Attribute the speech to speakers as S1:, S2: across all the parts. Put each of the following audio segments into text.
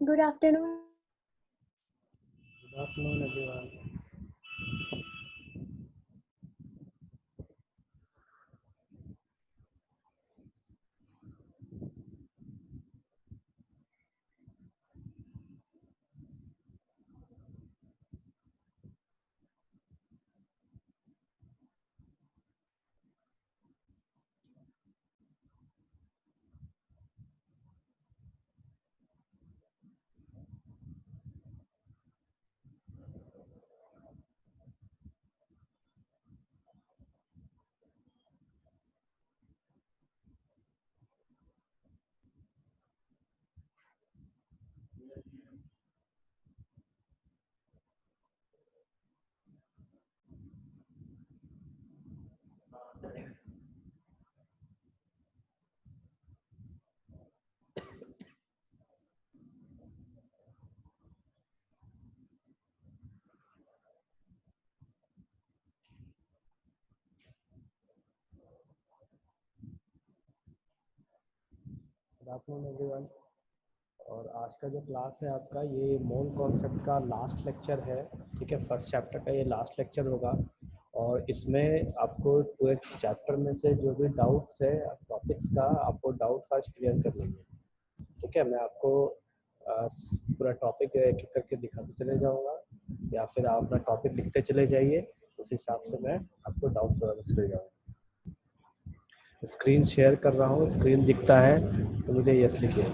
S1: Good afternoon.
S2: Good afternoon, everyone. Good afternoon everyone. और आज का जो क्लास है आपका, ये मोल कॉन्सेप्ट का लास्ट लेक्चर है। ठीक है, फर्स्ट चैप्टर का ये लास्ट लेक्चर होगा। और इसमें आपको पूरे चैप्टर में से जो भी डाउट्स है टॉपिक्स का, आपको डाउट्स आज क्लियर कर लेंगे। ठीक है, मैं आपको पूरा टॉपिक एक एक करके दिखाते चले जाऊँगा, या फिर आप अपना टॉपिक लिखते चले जाइए, उस हिसाब से मैं आपको डाउट्स बताते चले जाऊँगा। स्क्रीन शेयर कर रहा हूँ, स्क्रीन दिखता है तो मुझे यस लिखिए।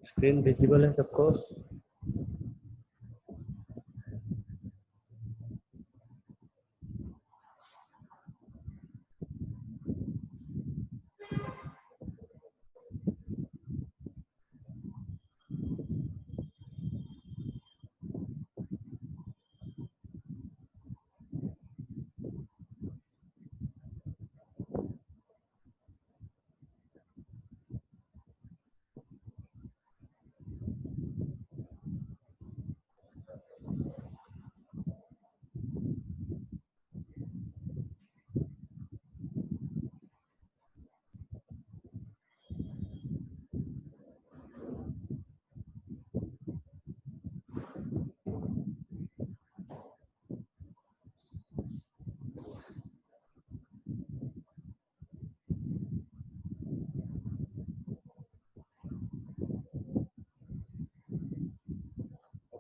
S2: स्क्रीन विजिबल है सबको?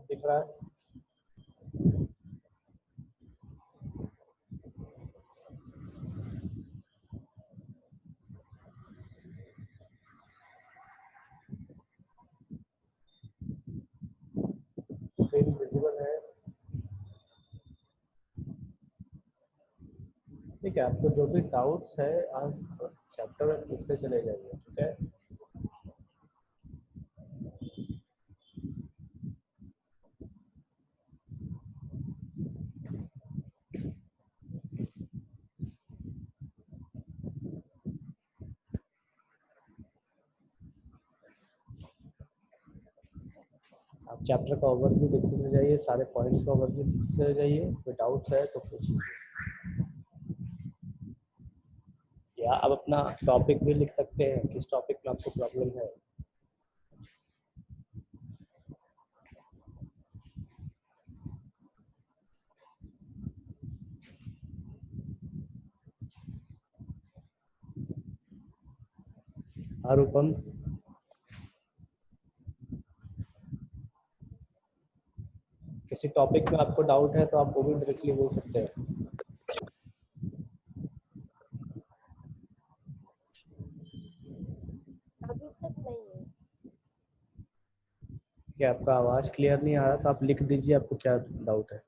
S2: दिख रहा है? स्क्रीन विजिबल है? ठीक है, आपको जो भी डाउट्स है आज चैप्टर में पूछते चले जाइए। ठीक है, आप चैप्टर का ओवरव्यू देखते चले जाइए, सारे पॉइंट्स का ओवरव्यू देखते चले जाइए। कोई डाउट्स है तो पूछिए, या आप अपना टॉपिक भी लिख सकते हैं, किस टॉपिक में आपको प्रॉब्लम है। आरूपम, किसी टॉपिक में आपको डाउट है तो आप वो भी डायरेक्टली बोल सकते हैं।
S1: अभी तक नहीं है।
S2: क्या आपका आवाज़ क्लियर नहीं आ रहा तो आप लिख दीजिए आपको क्या डाउट है।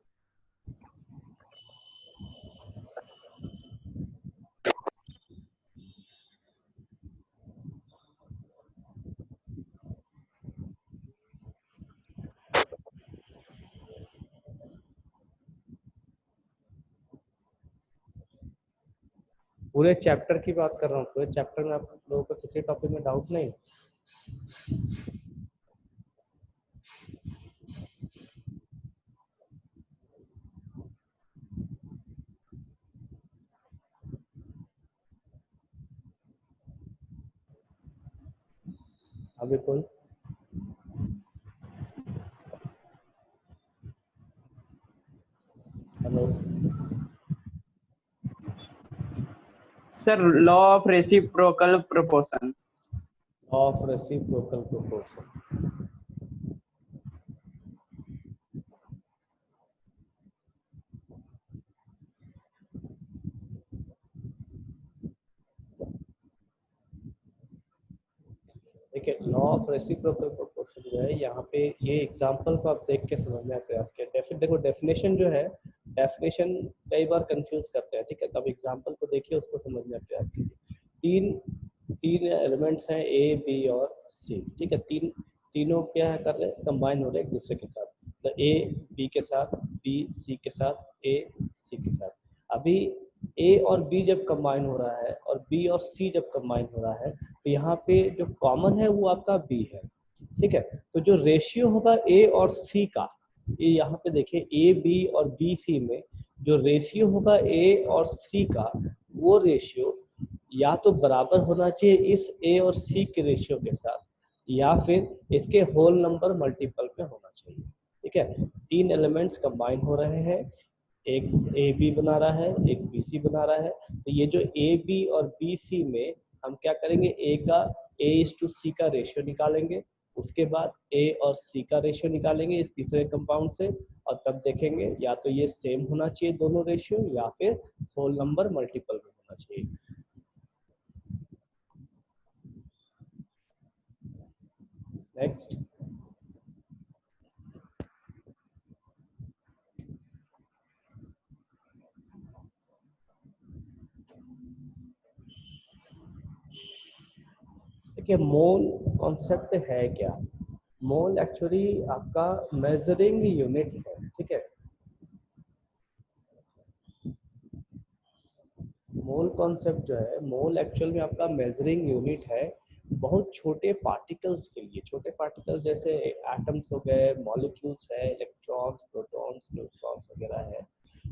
S2: पूरे चैप्टर की बात कर रहा हूँ, पूरे चैप्टर में आप लोगों को किसी टॉपिक में डाउट नहीं? अभी कोई hello?
S3: Sir law of reciprocal proportion.
S2: Of reciprocal proportion. देखिए, लॉ ऑफ रेसिप्रोकल प्रोपोर्शन जो है, यहाँ पे ये एग्जांपल को आप देख के समझने का प्रयास करें। देखो डेफिनेशन जो है, डेफिनेशन कई बार कंफ्यूज करते हैं, ठीक है? तब एग्जांपल को देखिए, उसको समझने का प्रयास कीजिए। तीन एलिमेंट्स हैं, ए बी और सी, ठीक है? तीनों क्या कर रहे हैं, कंबाइन हो रहे हैं एक दूसरे के साथ। तो ए बी के साथ, बी सी के साथ, ए सी के साथ। अभी ए और बी जब कंबाइन हो रहा है और बी और सी जब कंबाइन हो रहा है, तो यहाँ पे जो कॉमन है वो आपका बी है, ठीक है? तो जो रेशियो होगा ए और सी का, ये यहाँ पे देखिए ए बी और बी सी में जो रेशियो होगा ए और सी का, वो रेशियो या तो बराबर होना चाहिए इस ए और सी के रेशियो के साथ, या फिर इसके होल नंबर मल्टीपल पे होना चाहिए, ठीक है? तीन एलिमेंट्स कंबाइन हो रहे हैं, एक ए बी बना रहा है, एक बी सी बना रहा है। तो ये जो ए बी और बी सी में हम क्या करेंगे, ए इज टू सी का रेशियो निकालेंगे, उसके बाद ए और सी का रेशियो निकालेंगे इस तीसरे कंपाउंड से, और तब देखेंगे या तो ये सेम होना चाहिए दोनों रेशियो, या फिर होल नंबर मल्टीपल में होना चाहिए। नेक्स्ट, देखिए मोल कॉन्सेप्ट है क्या? मोल एक्चुअली आपका मेजरिंग यूनिट है, ठीक है? मोल कॉन्सेप्ट जो है, मोल एक्चुअल में आपका मेजरिंग यूनिट है बहुत छोटे पार्टिकल्स के लिए। छोटे पार्टिकल्स जैसे एटम्स हो गए, मॉलिक्यूल्स है, इलेक्ट्रॉन्स, प्रोटॉन्स, न्यूट्रॉन्स वगैरह है,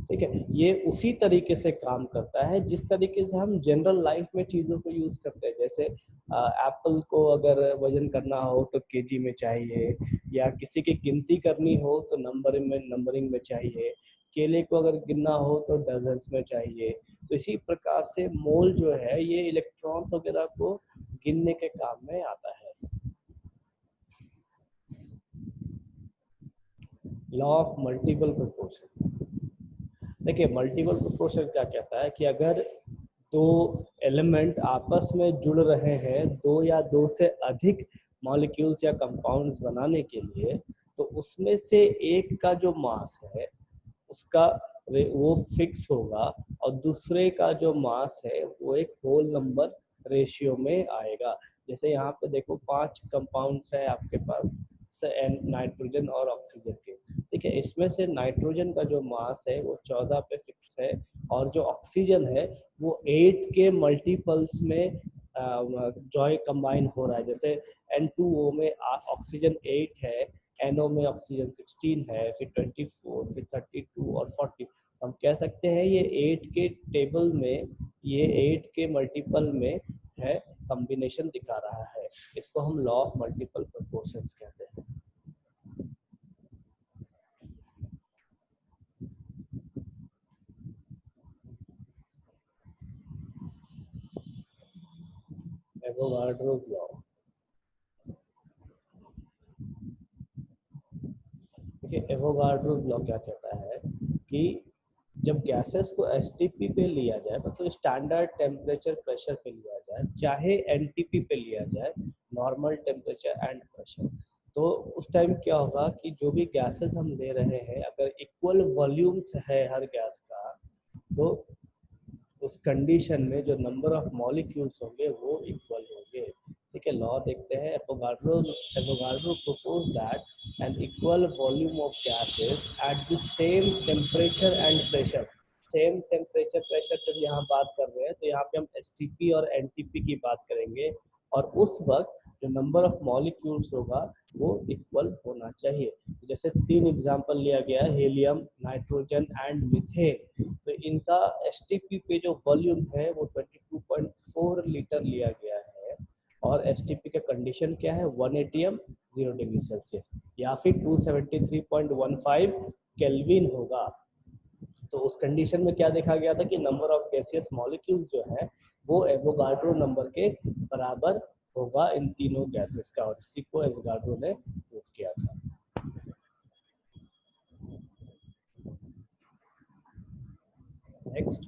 S2: ठीक है? ये उसी तरीके से काम करता है जिस तरीके से हम जनरल लाइफ में चीज़ों को यूज़ करते हैं। जैसे एप्पल को अगर वजन करना हो तो केजी में चाहिए, या किसी की गिनती करनी हो तो नंबरिंग में चाहिए, केले को अगर गिनना हो तो डजन्स में चाहिए। तो इसी प्रकार से मोल जो है ये इलेक्ट्रॉन्स वगैरह को गिनने के काम में आता है। Law of multiple proportion. देखिए मल्टीपल प्रोपोर्शन क्या कहता है कि अगर दो एलिमेंट आपस में जुड़ रहे हैं, दो या दो से अधिक मॉलिक्यूल्स या कंपाउंड्स बनाने के लिए, तो उसमें से एक का जो मास है उसका वो फिक्स होगा, और दूसरे का जो मास है वो एक होल नंबर रेशियो में आएगा। जैसे यहाँ पे देखो 5 कंपाउंड्स है आपके पास, नाइट्रोजन और ऑक्सीजन के, ठीक है? इसमें से नाइट्रोजन का जो मास है वो 14 पे फिक्स है, और जो ऑक्सीजन है वो 8 के मल्टीपल्स में जॉय कंबाइन हो रहा है। जैसे N2O में ऑक्सीजन 8 है, NO में ऑक्सीजन 16 है, फिर 24, फिर 32 और 40। हम कह सकते हैं ये 8 के टेबल में, ये 8 के मल्टीपल में है, कॉम्बिनेशन दिखा रहा है। इसको हम लॉ ऑफ मल्टीपल प्रोपोर्शंस कहते हैं। Avogadro's law. देखिए एवोगाड्रोस लॉ क्या कहता है कि जब गैसेस को एसटीपी पे लिया जाए, मतलब स्टैंडर्ड टेम्परेचर प्रेशर पे लिया जाए, चाहे एनटीपी पे लिया जाए, नॉर्मल टेम्परेचर एंड प्रेशर, तो उस टाइम क्या होगा कि जो भी गैसेस हम ले रहे हैं, अगर इक्वल वॉल्यूम्स है हर गैस का, तो उस कंडीशन में जो नंबर ऑफ मॉलिक्यूल्स होंगे वो इक्वल होंगे, ठीक है? लॉ देखते हैं, Avogadro proposed that an equal volume of gases at the same temperature and pressure, same temperature pressure जब यहाँ बात कर रहे हैं तो यहाँ पे हम एसटीपी और एनटीपी की बात करेंगे, और उस वक्त जो नंबर ऑफ मॉलिक्यूल्स होगा वो इक्वल होना चाहिए। जैसे 3 एग्जांपल लिया गया है, हीलियम, नाइट्रोजन एंड मीथेन। तो इनका एसटीपी पे जो वॉल्यूम है वो 22.4 लीटर लिया गया है, और एसटीपी का कंडीशन क्या है 1 एटीएम 0 डिग्री सेल्सियस या फिर 273.15 केल्विन होगा। तो उस कंडीशन में क्या देखा गया था कि नंबर ऑफ गैसियस मॉलिक्यूल्स जो है वो एवोगाड्रो नंबर के बराबर होगा इन तीनों गैसेस का, और इसी को एवोगाड्रो ने प्रूव किया था। नेक्स्ट,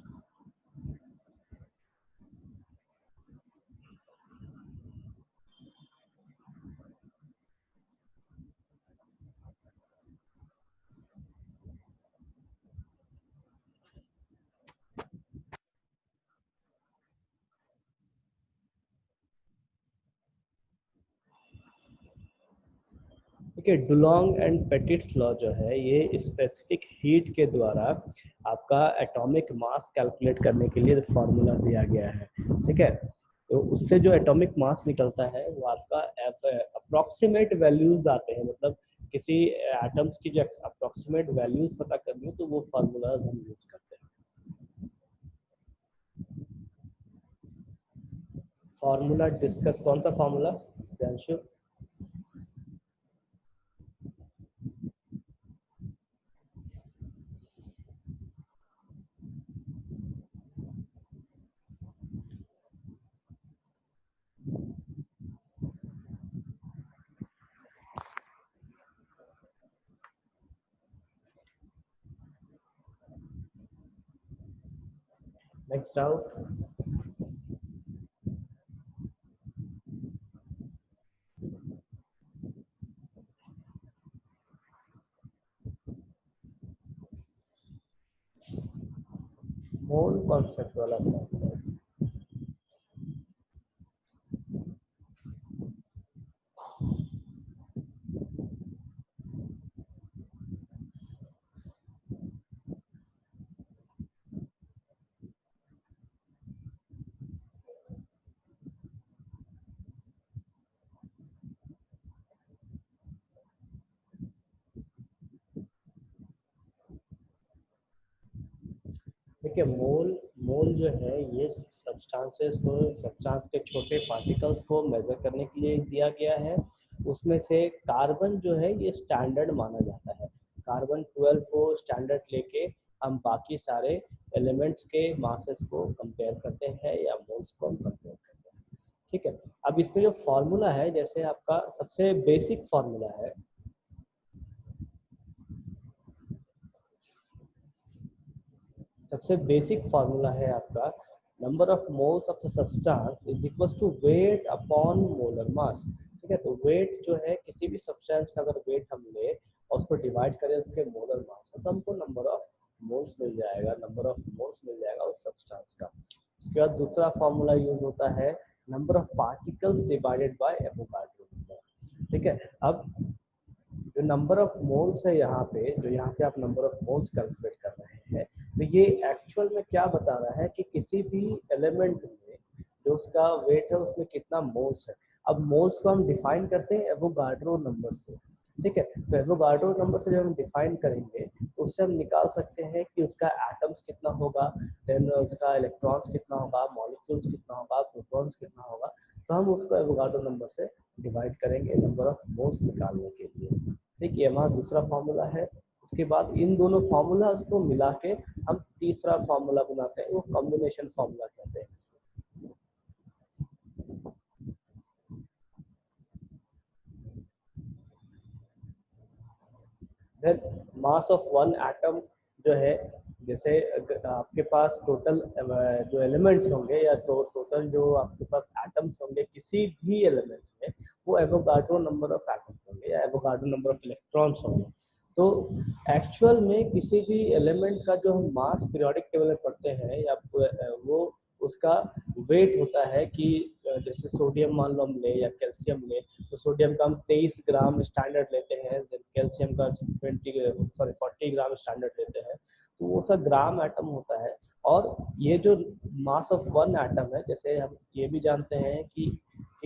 S2: देखिए डुलोंग एंड पेटिट्स लॉ जो है ये स्पेसिफिक हीट के द्वारा आपका एटॉमिक मास कैलकुलेट करने के लिए फॉर्मूला दिया गया है, ठीक है। तो उससे जो एटॉमिक मास निकलता है वो आपका अप्रोक्सीमेट वैल्यूज आते हैं, मतलब किसी एटम्स की जो अप्रोक्सीमेट वैल्यूज पता करनी हो तो वो फार्मूला हम यूज करते हैं। फार्मूला डिस्कस, कौन सा फार्मूला ध्यानशु? Next doubt. मोल कॉन्सेप्ट वाला फार्मूला। देखिए मोल मोल जो है ये सब्सटेंसेस को, सब्सटेंस के छोटे पार्टिकल्स को मेजर करने के लिए दिया गया है। उसमें से कार्बन जो है ये स्टैंडर्ड माना जाता है। कार्बन 12 को स्टैंडर्ड लेके हम बाकी सारे एलिमेंट्स के मासेस को कंपेयर करते हैं या मोल्स को हम कंपेयर करते हैं, ठीक है। अब इसमें जो फॉर्मूला है, जैसे आपका सबसे बेसिक फॉर्मूला है, सबसे बेसिक फार्मूला है आपका number of moles of the substance is equal to weight upon molar mass, ठीक है। तो वेट जो है किसी भी सब्सटेंस का अगर वेट हम ले और उसको डिवाइड करें उसके मोलर मास से तो हमको नंबर ऑफ मोल्स मिल जाएगा, नंबर ऑफ मोल्स मिल जाएगा उस सब्सटेंस का। उसके बाद दूसरा फार्मूला यूज होता है number of particles divided by Avogadro number, ठीक है। अब जो नंबर ऑफ मोल्स है यहाँ पे, जो यहाँ पे आप नंबर ऑफ मोल्स कैलकुलेट कर रहे हैं, तो ये एक्चुअल में क्या बता रहा है कि किसी भी एलिमेंट में जो उसका वेट है उसमें कितना मोल्स है। अब मोल्स को हम डिफाइन करते हैं एवोगाड्रो नंबर से, ठीक है। तो एवोगाड्रो नंबर से जब हम डिफाइन करेंगे तो उससे हम निकाल सकते हैं कि उसका एटम्स कितना होगा, देन उसका इलेक्ट्रॉन्स कितना होगा, मॉलिक्यूल्स कितना होगा, प्रोटॉन्स कितना होगा। तो हम उसको एवोगाड्रो नंबर से डिवाइड करेंगे नंबर ऑफ मोल्स निकालने के लिए, ठीक है। हमारा दूसरा फार्मूला है। उसके बाद इन दोनों फार्मूलाज को मिला के हम तीसरा फार्मूला बनाते हैं, वो कॉम्बिनेशन फार्मूला कहते हैं इसको। Then mass of one atom जो है, जैसे आपके पास टोटल जो एलिमेंट्स होंगे या टोटल जो आपके पास एटम्स होंगे किसी भी एलिमेंट में, वो एवोगाड्रो नंबर ऑफ एटम्स होंगे या एवोगाड्रो नंबर ऑफ इलेक्ट्रॉन्स होंगे। तो एक्चुअल में किसी भी एलिमेंट का जो हम मास पीरियोडिक टेबल में पढ़ते हैं या वो उसका वेट होता है कि जैसे सोडियम मान लो हम ले या कैल्शियम ले, तो सोडियम का हम 23 ग्राम स्टैंडर्ड लेते हैं, कैल्शियम का 40 ग्राम स्टैंडर्ड लेते हैं। तो वो सब ग्राम एटम होता है। और ये जो मास ऑफ वन एटम है, जैसे हम ये भी जानते हैं कि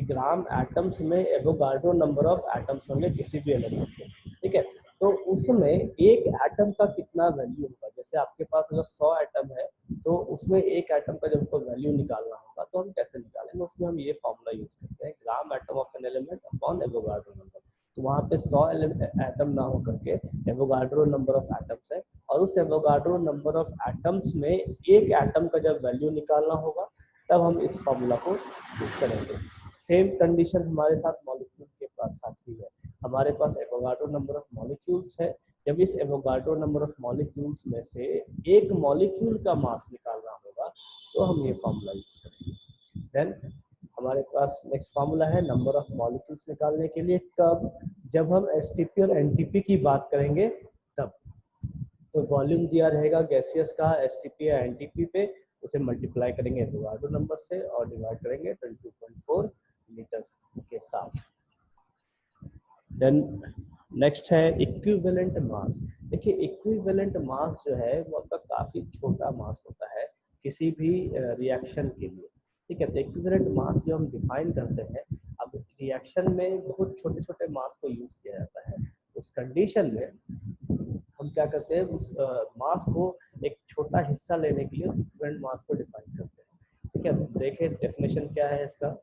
S2: ग्राम एटम्स में एवोगाड्रो नंबर ऑफ एटम्स होंगे किसी भी एलिमेंट के, ठीक है। तो उसमें एक एटम का कितना वैल्यू होगा, जैसे आपके पास अगर 100 एटम है तो उसमें एक एटम का जब आपको वैल्यू निकालना होगा तो हम कैसे निकालेंगे, उसमें हम ये फॉर्मूला यूज करते हैं, gram atom of an element upon Avogadro number. तो वहाँ पे 100 एटम ना हो करके एवोगाड्रो नंबर ऑफ एटम्स है, और उस एवोगाड्रो नंबर ऑफ एटम्स में एक एटम का जब वैल्यू निकालना होगा तब हम इस फॉर्मूला को यूज करेंगे। सेम कंडीशन हमारे साथ मॉलिक्यूल के पास साथ भी है। हमारे पास एवोगाड्रो नंबर ऑफ मॉलिक्यूल्स है, जब इस एवोगाड्रो नंबर ऑफ मॉलिक्यूल्स में से एक मॉलिक्यूल का मास निकालना होगा तो हम ये फॉर्मूला यूज करेंगे। देन हमारे पास नेक्स्ट फार्मूला है नंबर ऑफ मॉलिक्यूल्स निकालने के लिए, कब, जब हम एसटीपी और एनटीपी की बात करेंगे तब। तो वॉल्यूम दिया रहेगा गैसियस का एसटीपी या एनटीपी पे, उसे मल्टीप्लाई करेंगे एवोगाड्रो नंबर से और डिवाइड करेंगे 22.4 लीटर्स के साथ। देन नेक्स्ट है इक्विवेलेंट मास। देखिए इक्विवेलेंट मास जो है वो आपका काफी छोटा मास होता है किसी भी रिएक्शन के लिए, ठीक है। तो इक्विवेलेंट मास जो हम डिफाइन करते हैं, अब रिएक्शन में बहुत छोटे छोटे मास को यूज किया जाता है, उस कंडीशन में हम क्या करते हैं, उस मास को एक छोटा हिस्सा लेने के लिए उस इक्विवेलेंट मास को डिफाइन करते हैं, ठीक है। देखिए डेफिनेशन क्या है इसका,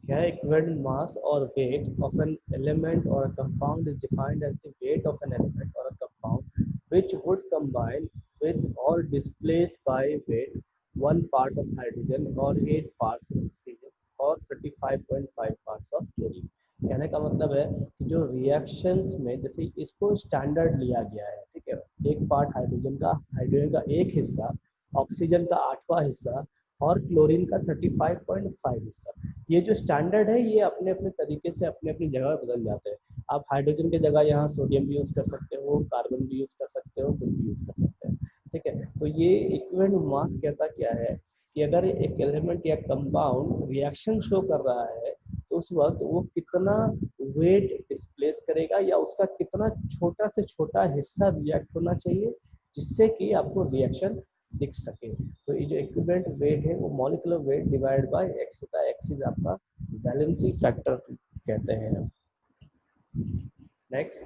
S2: क्या है, equivalent mass or weight of an element or a compound is defined as the weight of an element or a compound which would combine with or displace by weight 1 part of hydrogen or 8 parts of oxygen और 35.5 parts of chlorine। कहने का मतलब है कि जो reactions में जैसे इसको स्टैंडर्ड लिया गया है, ठीक है, 1 पार्ट हाइड्रोजन का 1 हिस्सा, ऑक्सीजन का 8वां हिस्सा और क्लोरीन का 35.5 हिस्सा, ये जो स्टैंडर्ड है ये अपने अपने तरीके से अपने अपनी जगह बदल जाते हैं। आप हाइड्रोजन की जगह यहाँ सोडियम भी यूज़ कर सकते हो, कार्बन भी यूज़ कर सकते हो, कुछ भी यूज़ कर सकते हैं, ठीक है। तो ये इक्विवेलेंट मास कहता क्या है कि अगर एक एलिमेंट या कंपाउंड रिएक्शन शो कर रहा है तो उस वक्त वो कितना वेट डिस्प्लेस करेगा या उसका कितना छोटा से छोटा हिस्सा रिएक्ट होना चाहिए जिससे कि आपको रिएक्शन दिख सके। तो ये जो इक्विवेलेंट वेट है वो molecular weight divide by x होता है, एक्स इज आपका वैलेंसी फैक्टर कहते हैं। नेक्स्ट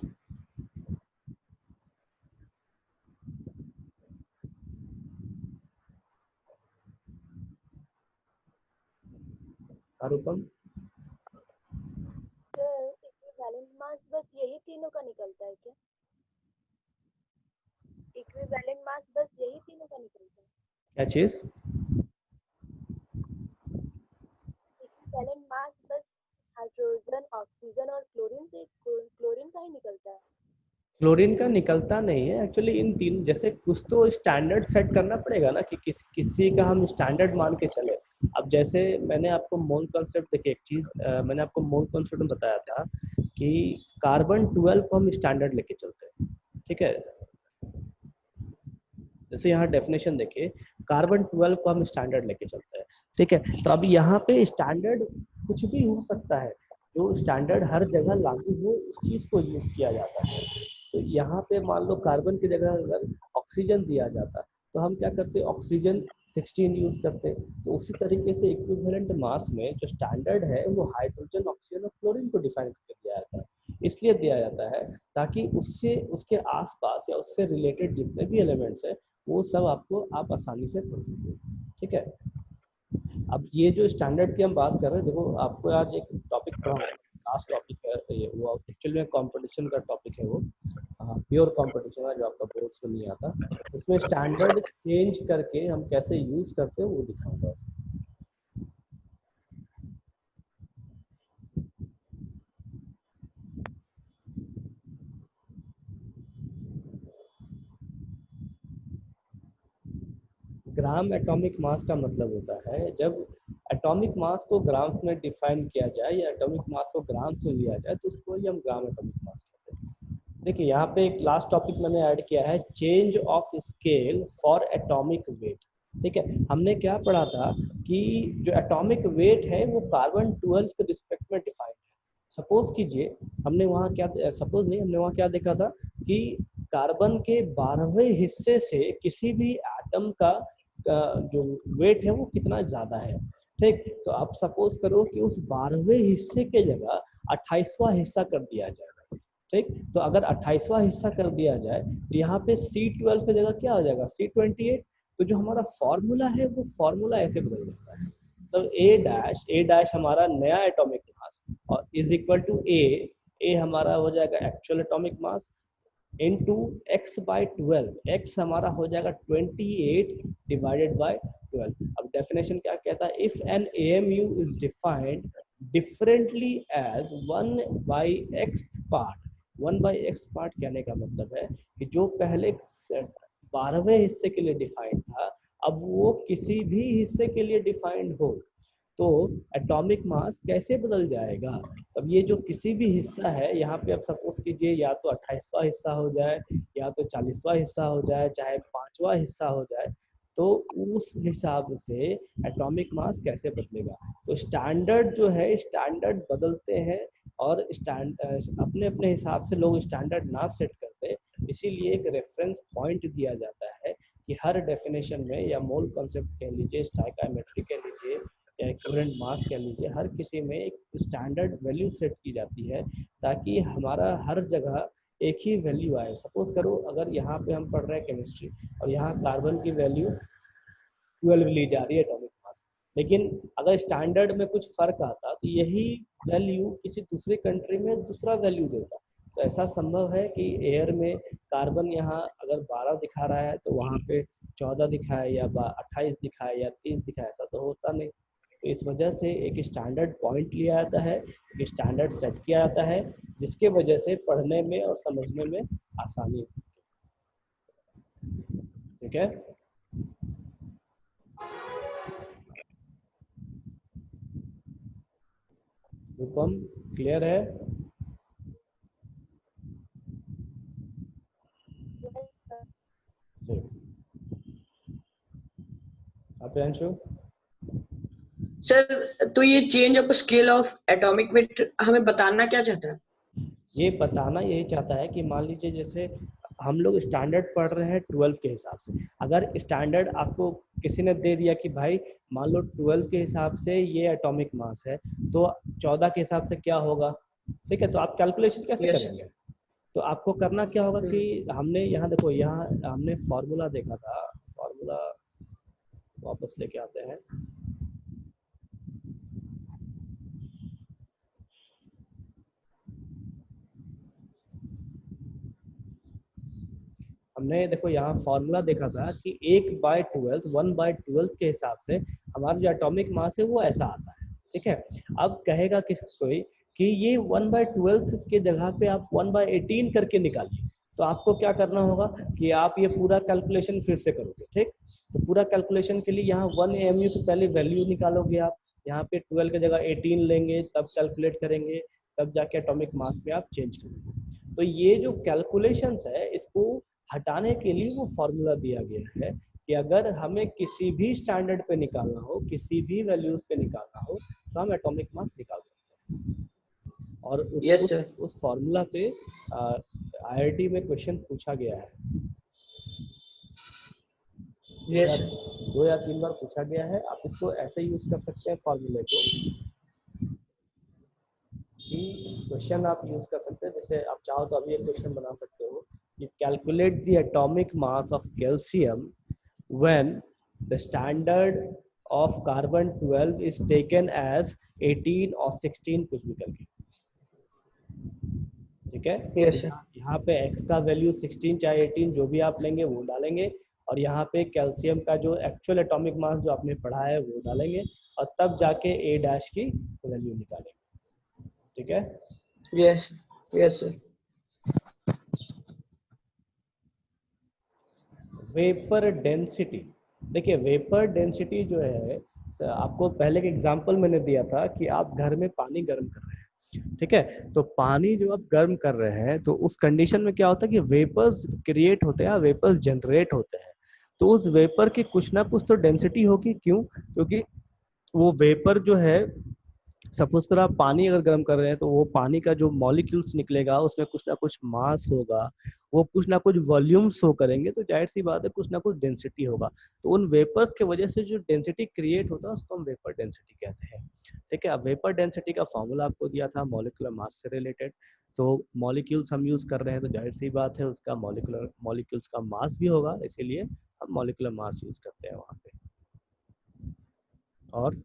S2: अनुपम,
S1: सर इक्विवेलेंट मास बस यही तीनों का निकलता है क्या? इक्विवेलेंट मास बस यही तीनों का निकलता है?
S2: क्या चीज?
S1: इक्विवेलेंट मास बस हाइड्रोजन, ऑक्सीजन और क्लोरीन का ही निकलता है?
S2: क्लोरीन का निकलता नहीं है एक्चुअली, इन तीन जैसे कुछ तो स्टैंडर्ड सेट करना पड़ेगा ना कि किसी का हम स्टैंडर्ड मान के चले। अब जैसे मैंने आपको मोल कॉन्सेप्ट, देखिए एक चीज मैंने आपको मोल कॉन्सेप्ट में बताया था कि कार्बन 12 को हम स्टैंडर्ड लेके चलते हैं, ठीक है। जैसे यहाँ डेफिनेशन देखिए, कार्बन 12 को हम स्टैंडर्ड लेके चलते हैं, ठीक है। तो अब यहाँ पे स्टैंडर्ड कुछ भी हो सकता है, जो स्टैंडर्ड हर जगह लागू हो उस चीज को यूज किया जाता है। तो यहाँ पे मान लो कार्बन की जगह अगर ऑक्सीजन दिया जाता तो हम क्या करते, ऑक्सीजन 16 यूज करते। तो उसी तरीके से इक्विवेलेंट मास में जो स्टैंडर्ड है वो हाइड्रोजन, ऑक्सीजन और क्लोरीन को डिफाइन करके दिया जाता है। इसलिए दिया जाता है ताकि उससे उसके आसपास या उससे रिलेटेड जितने भी एलिमेंट्स है वो सब आपको आप आसानी से पढ़ सकें, ठीक है। अब ये जो स्टैंडर्ड की हम बात कर रहे हैं, देखो आपको आज एक टॉपिक पढ़ा, लास्ट टॉपिक है ये, वो एक्चुअली में कंपटीशन का टॉपिक है, वो प्योर कंपटीशन है जो आपका बोर्ड्स में नहीं आता। इसमें स्टैंडर्ड चेंज करके हम कैसे यूज करते हैं वो दिखाऊंगा। ग्राम एटॉमिक मास का मतलब होता है जब एटॉमिक मास को ग्राम में डिफाइन किया जाए या एटॉमिक मास को ग्राम से लिया जाए तो उसको ही हम ग्राम एटॉमिक मास कहते हैं। देखिए यहाँ पे एक लास्ट टॉपिक मैंने ऐड किया है, change of scale for atomic weight, ठीक है। हमने क्या पढ़ा था कि जो एटॉमिक वेट है वो कार्बन 12 के रिस्पेक्ट में डिफाइंड है। सपोज कीजिए हमने वहाँ क्या, सपोज नहीं, हमने वहाँ क्या देखा था कि कार्बन के 12वें हिस्से से किसी भी एटम का जो वेट है वो कितना ज्यादा है। ठीक, तो आप सपोज करो कि उस 12वें हिस्से के जगह 28वां हिस्सा कर दिया जाए। ठीक, तो अगर 28वां हिस्सा कर दिया जाए तो यहाँ पे C12 की जगह क्या हो जाएगा, C28। तो जो हमारा फॉर्मूला है वो फॉर्मूला ऐसे बदल जाता है। तो ए डैश हमारा नया एटॉमिक मास और इज इक्वल टू ए हमारा हो जाएगा actual atomic mass into x by 12। X हमारा हो जाएगा 28 डिवाइडेड बाई 12। अब डेफिनेशन क्या कहता है, if an AMU is defined differently as 1/x part. 1/x part कहने का मतलब है कि जो पहले 12वें हिस्से के लिए डिफाइंड था अब वो किसी भी हिस्से के लिए डिफाइंड हो तो एटॉमिक मास कैसे बदल जाएगा। तब ये जो किसी भी हिस्सा है यहाँ पे आप सपोज कीजिए या तो 28वां हिस्सा हो जाए या तो 40वां हिस्सा हो जाए चाहे 5वां हिस्सा हो जाए, तो उस हिसाब से एटॉमिक मास कैसे बदलेगा। तो स्टैंडर्ड जो है स्टैंडर्ड बदलते हैं और अपने अपने हिसाब से लोग स्टैंडर्ड ना सेट करते, इसीलिए एक रेफरेंस पॉइंट दिया जाता है कि हर डेफिनेशन में या मोल कॉन्सेप्ट कह लीजिए, स्टोइकोमेट्री कह लीजिए या इक्विवेलेंट मास कह लीजिए, हर किसी में एक स्टैंडर्ड वैल्यू सेट की जाती है ताकि हमारा हर जगह एक ही वैल्यू आए। सपोज करो अगर यहाँ पे हम पढ़ रहे हैं केमिस्ट्री और यहाँ कार्बन की वैल्यू 12 ली जा रही है एटॉमिक मास, लेकिन अगर स्टैंडर्ड में कुछ फर्क आता तो यही वैल्यू किसी दूसरी कंट्री में दूसरा वैल्यू देता। तो ऐसा संभव है कि एयर में कार्बन यहाँ अगर 12 दिखा रहा है तो वहाँ पे 14 दिखाए या 28 दिखाए या 30 दिखाए, ऐसा तो होता नहीं। तो इस वजह से एक स्टैंडर्ड पॉइंट लिया जाता है, एक स्टैंडर्ड सेट किया जाता है जिसके वजह से पढ़ने में और समझने में आसानी हो सके। ठीक है, रूपम क्लियर है? जी, आप अंशु?
S4: सर तो ये change of scale of atomic weight हमें बताना क्या चाहता है?
S2: ये बताना यही चाहता है कि मान लीजिए जैसे हम लोग स्टैंडर्ड पढ़ रहे हैं 12 के हिसाब से, अगर स्टैंडर्ड आपको किसी ने दे दिया कि भाई मान लो 12 के हिसाब से ये एटॉमिक मास है तो 14 के हिसाब से क्या होगा, ठीक है, तो आप कैलकुलेशन कैसे
S4: Yes,
S2: करेंगे। तो आपको करना क्या होगा कि हमने यहाँ देखो, यहाँ हमने फॉर्मूला देखा था, फॉर्मूला वापस लेके आते हैं। हमने देखो यहाँ फॉर्मूला देखा था कि 1/12 के हिसाब से हमारा जो एटॉमिक मास है वो ऐसा आता है। ठीक है, अब कहेगा कोई कि ये 1/12 के जगह पे आप 1/18 करके निकालिए, तो आपको क्या करना होगा कि आप ये पूरा कैलकुलेशन फिर से करोगे। ठीक, तो पूरा कैलकुलेशन के लिए यहाँ 1 AMU की पहले वैल्यू निकालोगे आप, यहाँ पे 12 की जगह 18 लेंगे, तब कैलकुलेट करेंगे, तब जाके एटॉमिक मास में आप चेंज करेंगे। तो ये जो कैलकुलेशंस है इसको हटाने के लिए वो फॉर्मूला दिया गया है कि अगर हमें किसी भी स्टैंडर्ड पे निकालना हो, किसी भी वैल्यूज पे निकालना हो तो हम एटॉमिक मास निकाल सकते हैं। और उस फॉर्मूला पे IIT में क्वेश्चन पूछा गया है।
S4: yes,
S2: 2 या 3 बार पूछा गया है। आप इसको ऐसे यूज कर सकते हैं फॉर्मूले को कि क्वेश्चन आप यूज कर सकते हैं, जैसे आप चाहो तो अभी एक क्वेश्चन बना सकते हो कि calculate the atomic mass of calcium when the standard of carbon 12 is taken as 18 और 16 कुछ भी करके। ठीक है,
S4: yes,
S2: यहाँ पे x का वैल्यू 16 चाहे 18 जो भी आप लेंगे वो डालेंगे और यहाँ पे कैल्शियम का जो एक्चुअल एटॉमिक मास जो आपने पढ़ा है वो डालेंगे और तब जाके A' की वैल्यू निकालेंगे। ठीक है,
S4: yes, yes, sir.
S2: Vapour density, देखिए वेपर डेंसिटी जो है आपको पहले के एग्जांपल मैंने दिया था कि आप घर में पानी गर्म कर रहे हैं। ठीक है, तो पानी जो आप गर्म कर रहे हैं तो उस कंडीशन में क्या होता है कि वेपर्स क्रिएट होते हैं, वेपर्स जनरेट होते हैं, तो उस वेपर की कुछ ना कुछ तो डेंसिटी होगी। क्यों? क्योंकि वो वेपर जो है सपोज करो आप पानी अगर गर्म कर रहे हैं तो वो पानी का जो मॉलिक्यूल्स निकलेगा उसमें कुछ ना कुछ मास होगा, वो कुछ ना कुछ वॉल्यूम शो करेंगे, तो जाहिर सी बात है कुछ ना कुछ डेंसिटी होगा। तो उन वेपर्स के वजह से जो डेंसिटी क्रिएट होता है उसको हम वेपर डेंसिटी कहते हैं। ठीक है, अब वेपर डेंसिटी का फॉर्मूला आपको दिया था मॉलिक्यूलर मास से रिलेटेड। तो मॉलिक्यूल्स हम यूज कर रहे हैं तो जाहिर सी बात है उसका मॉलिक्यूल्स का मास भी होगा, इसीलिए हम मॉलिक्यूलर मास यूज करते हैं वहां पे। और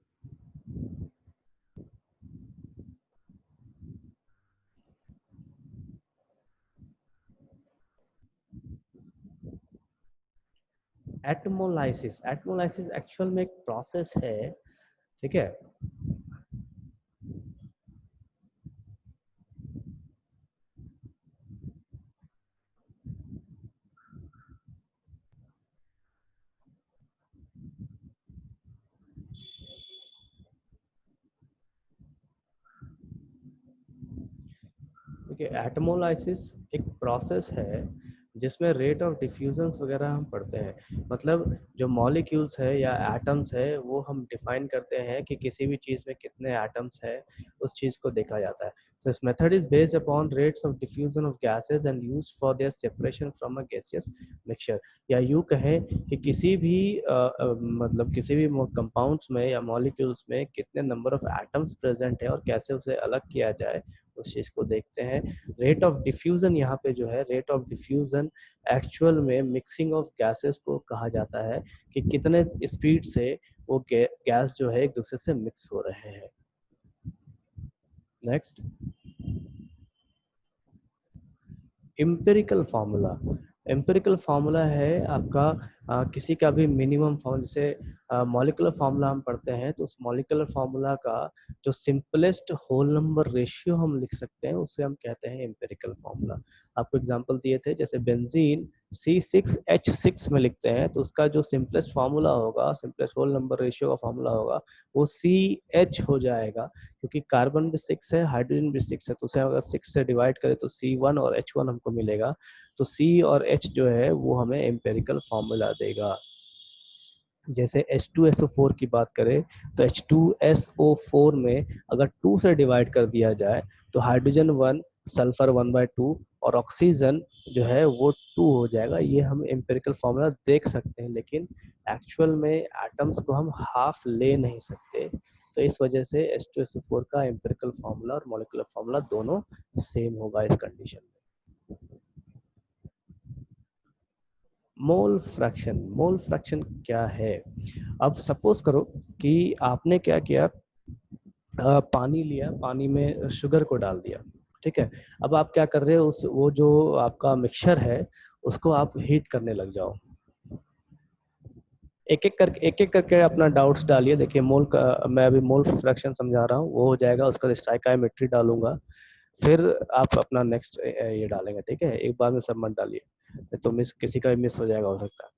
S2: एटमोलाइसिस, एटमोलाइसिस एक्चुअल में एक प्रोसेस है। ठीक है, देखिए एटमोलाइसिस एक प्रोसेस है जिसमें रेट ऑफ डिफ्यूजन्स वगैरह हम पढ़ते हैं। मतलब जो मॉलिक्यूल्स है या एटम्स है वो हम डिफाइन करते हैं कि किसी भी चीज़ में कितने एटम्स है, उस चीज़ को देखा जाता है। So this method is based upon rates of diffusion of gases and used for their separation from a gaseous mixture। या यूँ कहें कि किसी भी मतलब किसी भी कंपाउंड्स में या मॉलिक्यूल्स में कितने नंबर ऑफ एटम्स प्रेजेंट है और कैसे उसे अलग किया जाए उस चीज़ को देखते हैं। रेट ऑफ डिफ्यूजन यहाँ पे जो है, रेट ऑफ डिफ्यूजन एक्चुअल में मिक्सिंग ऑफ गैसेस को कहा जाता है कि कितने स्पीड से वो गैस जो है एक दूसरे से मिक्स हो रहे हैं। Next, empirical formula. Empirical formula है आपका किसी का भी मिनिमम फॉर्म, जैसे मॉलिक्यूलर फार्मूला हम पढ़ते हैं तो उस मॉलिक्यूलर फार्मूला का जो सिंपलेस्ट होल नंबर रेशियो हम लिख सकते हैं उसे हम कहते हैं एम्पिरिकल फार्मूला। आपको एग्जांपल दिए थे, जैसे बेंजीन C6H6 में लिखते हैं तो उसका जो सिंपलेस्ट फार्मूला होगा, सिंपलेस्ट होल नंबर रेशियो का फार्मूला होगा वो CH हो जाएगा, क्योंकि कार्बन भी 6 है, हाइड्रोजन भी 6 है, तो उसे अगर 6 से डिवाइड करें तो C1 और H1 हमको मिलेगा। तो C और H जो है वो हमें एम्पेरिकल फॉर्मूला देगा। जैसे H2SO4 की बात करें तो H2SO4 में अगर 2 से डिवाइड कर दिया जाए तो हाइड्रोजन 1, सल्फर 1/2 और ऑक्सीजन जो है वो 2 हो जाएगा। ये हम एम्पेरिकल फॉर्मूला देख सकते हैं, लेकिन एक्चुअल में एटम्स को हम हाफ ले नहीं सकते। तो इस वजह से H2SO4 का एम्पेरिकल फॉर्मूला और मॉलिक्यूलर फॉर्मूला दोनों सेम होगा इस कंडीशन में। मोल फ्रैक्शन, मोल फ्रैक्शन क्या है? अब सपोज करो कि आपने क्या किया, पानी लिया, पानी में शुगर को डाल दिया। ठीक है, अब आप क्या कर रहे हो, उस वो जो आपका मिक्सचर है उसको आप हीट करने लग जाओ। एक एक करके अपना डाउट्स डालिए। देखिए मोल का मैं अभी मोल फ्रैक्शन समझा रहा हूँ, वो हो जाएगा, उसका स्टोइकियोमेट्री डालूंगा, फिर आप अपना नेक्स्ट ये डालेंगे। ठीक है, एक बार में सब मत डालिए तो मिस किसी का भी मिस हो जाएगा, हो सकता है।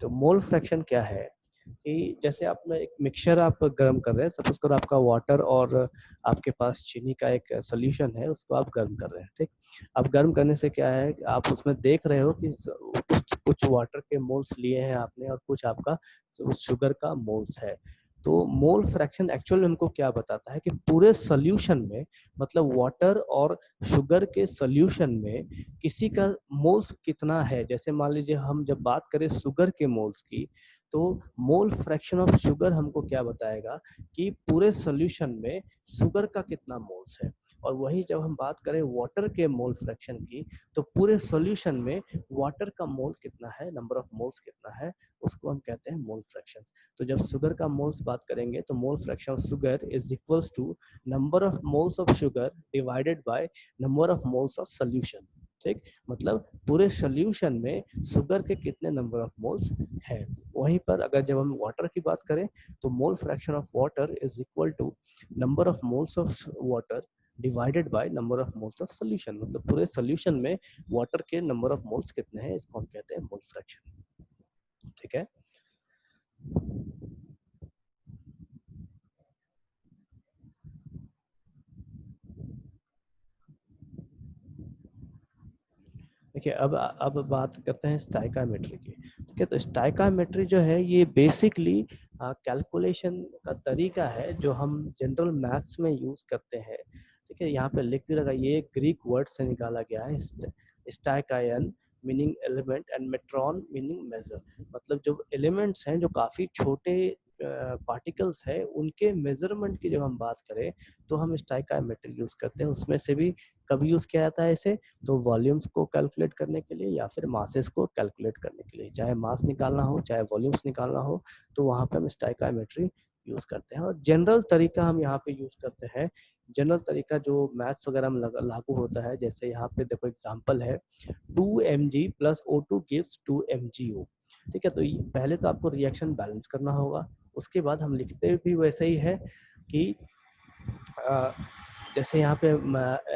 S2: तो मोल फ्रैक्शन क्या है कि जैसे आपने एक मिक्सचर आप गर्म कर रहे हैं, सपोज करो आपका वाटर और आपके पास चीनी का एक सोल्यूशन है, उसको आप गर्म कर रहे हैं। ठीक, अब गर्म करने से क्या है, आप उसमें देख रहे हो कि कुछ कुछ वाटर के मोल्स लिए हैं आपने और कुछ आपका उस शुगर का मोल्स है। तो मोल फ्रैक्शन एक्चुअल में हमको क्या बताता है कि पूरे सोल्यूशन में, मतलब वाटर और शुगर के सोल्यूशन में किसी का मोल्स कितना है। जैसे मान लीजिए हम जब बात करें शुगर के मोल्स की, तो मोल फ्रैक्शन ऑफ शुगर हमको क्या बताएगा कि पूरे सोल्यूशन में शुगर का कितना मोल्स है। और वही जब हम बात करें वाटर के मोल फ्रैक्शन की, तो पूरे सॉल्यूशन में वाटर का मोल कितना है, नंबर ऑफ मोल्स कितना है, उसको हम कहते हैं मोल फ्रैक्शन। तो जब शुगर का मोल्स बात करेंगे तो mole fraction of sugar is equals to number of moles of sugar divided by number of moles of solution. ठीक, मतलब पूरे सोल्यूशन में शुगर के कितने नंबर ऑफ मोल्स है। वहीं पर अगर जब हम वाटर की बात करें तो mole fraction of water is equal to number of moles of water divided by number of moles of solution. मतलब पूरे सोल्यूशन में वाटर के नंबर ऑफ मोल्स कितने हैं, इसको हम कहते हैं मोल फ्रैक्शन। ठीक है, देखिए अब बात करते हैं स्टाइकामेट्री की। ठीक है, तो स्टाइकामेट्री जो है ये बेसिकली कैलकुलेशन का तरीका है जो हम जनरल मैथ्स में यूज करते हैं। ठीक है, यहाँ पे लिख भी लगा, ये ग्रीक वर्ड से निकाला गया है। Stoicheion meaning element and metron meaning measure, मतलब जो एलिमेंट्स हैं जो काफी छोटे पार्टिकल्स है उनके मेजरमेंट की जब हम बात करें तो हम स्टाइकामेट्री यूज करते हैं। उसमें से भी कब यूज किया जाता है इसे, तो वॉल्यूम्स को कैलकुलेट करने के लिए या फिर मासेस को कैलकुलेट करने के लिए, चाहे मास निकालना हो चाहे वॉल्यूम्स निकालना हो, तो वहाँ पे हम स्टाइकामेट्री यूज करते हैं। और जनरल तरीका हम यहाँ पे यूज करते हैं, जनरल तरीका जो मैथ्स वगैरह में लागू होता है। जैसे यहाँ पे देखो एग्जांपल है 2mg plus O2 gives 2mgO। ठीक है, तो पहले तो आपको रिएक्शन बैलेंस करना होगा, उसके बाद हम लिखते भी वैसे ही है कि जैसे यहाँ पे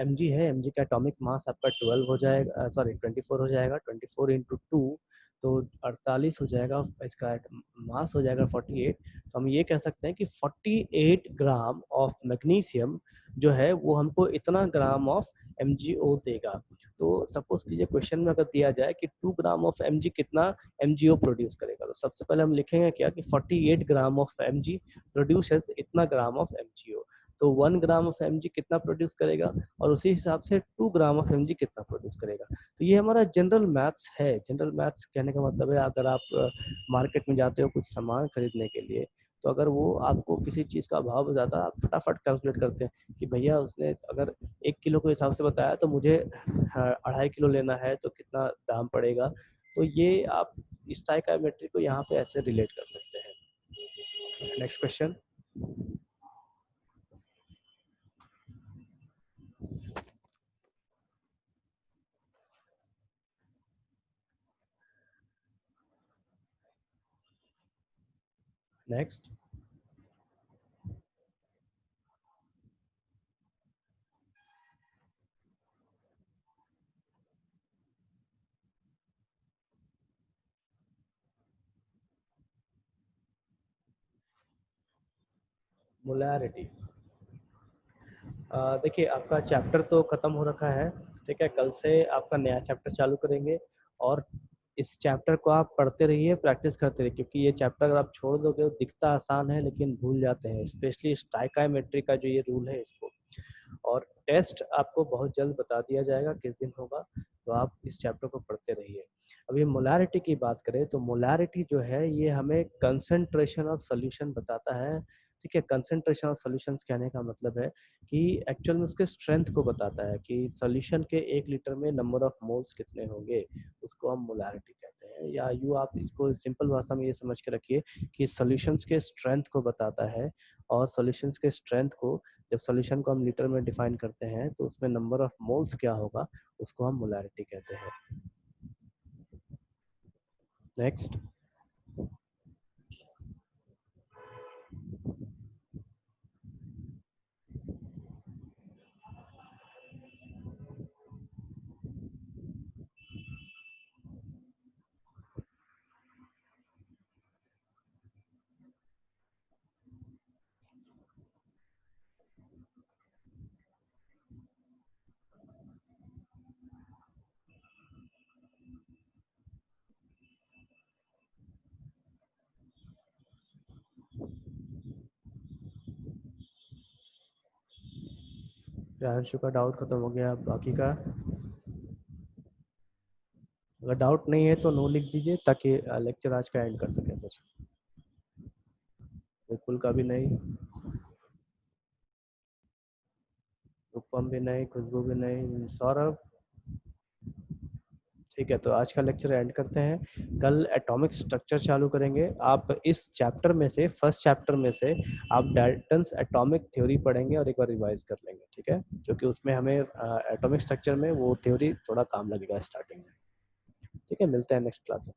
S2: mg है, mg का एटॉमिक मास आपका 12 हो जाएगा, सॉरी 24 हो जाएगा, 24 इंटू 2 तो 48 हो जाएगा, इसका मास हो जाएगा 48। तो हम ये कह सकते हैं कि 48 ग्राम ऑफ मैग्नीशियम जो है वो हमको इतना ग्राम ऑफ MgO देगा। तो सपोज कीजिए क्वेश्चन में अगर दिया जाए कि 2 ग्राम ऑफ Mg कितना MgO प्रोड्यूस करेगा, तो सबसे पहले हम लिखेंगे क्या कि 48 ग्राम ऑफ Mg प्रोड्यूसेस इतना ग्राम ऑफ MgO। तो 1 ग्राम ऑफ Mg कितना प्रोड्यूस करेगा और उसी हिसाब से 2 ग्राम ऑफ Mg कितना प्रोड्यूस करेगा। तो ये हमारा जनरल मैथ्स है। जनरल मैथ्स कहने का मतलब है अगर आप मार्केट में जाते हो कुछ सामान खरीदने के लिए, तो अगर वो आपको किसी चीज़ का भाव बताता है आप फटाफट कैलकुलेट करते हैं कि भैया उसने अगर 1 किलो के हिसाब से बताया तो मुझे 2.5 किलो लेना है तो कितना दाम पड़ेगा। तो ये आप स्टाइकामेट्री को यहाँ पे ऐसे रिलेट कर सकते हैं। Next question. Next, molarity. देखिए आपका चैप्टर तो खत्म हो रखा है, ठीक है, कल से आपका नया चैप्टर चालू करेंगे और इस चैप्टर को आप पढ़ते रहिए, प्रैक्टिस करते रहिए, क्योंकि ये चैप्टर अगर आप छोड़ दोगे तो दिखता आसान है लेकिन भूल जाते हैं, स्पेशली स्टाइकामेट्री का जो ये रूल है इसको। और टेस्ट आपको बहुत जल्द बता दिया जाएगा किस दिन होगा, तो आप इस चैप्टर को पढ़ते रहिए। अभी मोलैरिटी की बात करें तो मोलैरिटी जो है ये हमें कंसंट्रेशन ऑफ सोल्यूशन बताता है। ठीक है, कंसंट्रेशन ऑफ सॉल्यूशंस कहने का मतलब है कि एक्चुअल में उसके स्ट्रेंथ को बताता है कि सॉल्यूशन के 1 लीटर में नंबर ऑफ मोल्स कितने होंगे, उसको हम मोलैरिटी कहते हैं। या यूँ आप इसको सिंपल भाषा में ये समझ के रखिए कि सॉल्यूशंस के स्ट्रेंथ को बताता है, और सॉल्यूशंस के स्ट्रेंथ को जब सॉल्यूशन को हम लीटर में डिफाइन करते हैं तो उसमें नंबर ऑफ मोल्स क्या होगा उसको हम मोलैरिटी कहते हैं। नेक्स्ट, प्रांशु का डाउट खत्म हो गया, बाकी का अगर डाउट नहीं है तो नो लिख दीजिए ताकि लेक्चर आज का एंड कर सकें। फिर विपुल का भी नहीं, रूपम भी नहीं, खुशबू भी नहीं, सौरभ। ठीक है, तो आज का लेक्चर एंड करते हैं, कल एटॉमिक स्ट्रक्चर चालू करेंगे। आप इस चैप्टर में से, फर्स्ट चैप्टर में से आप डाल्टन्स एटॉमिक थ्योरी पढ़ेंगे और एक बार रिवाइज कर लेंगे, ठीक है, क्योंकि उसमें हमें एटॉमिक स्ट्रक्चर में वो थ्योरी थोड़ा काम लगेगा स्टार्टिंग में। ठीक है, मिलते हैं नेक्स्ट क्लास में।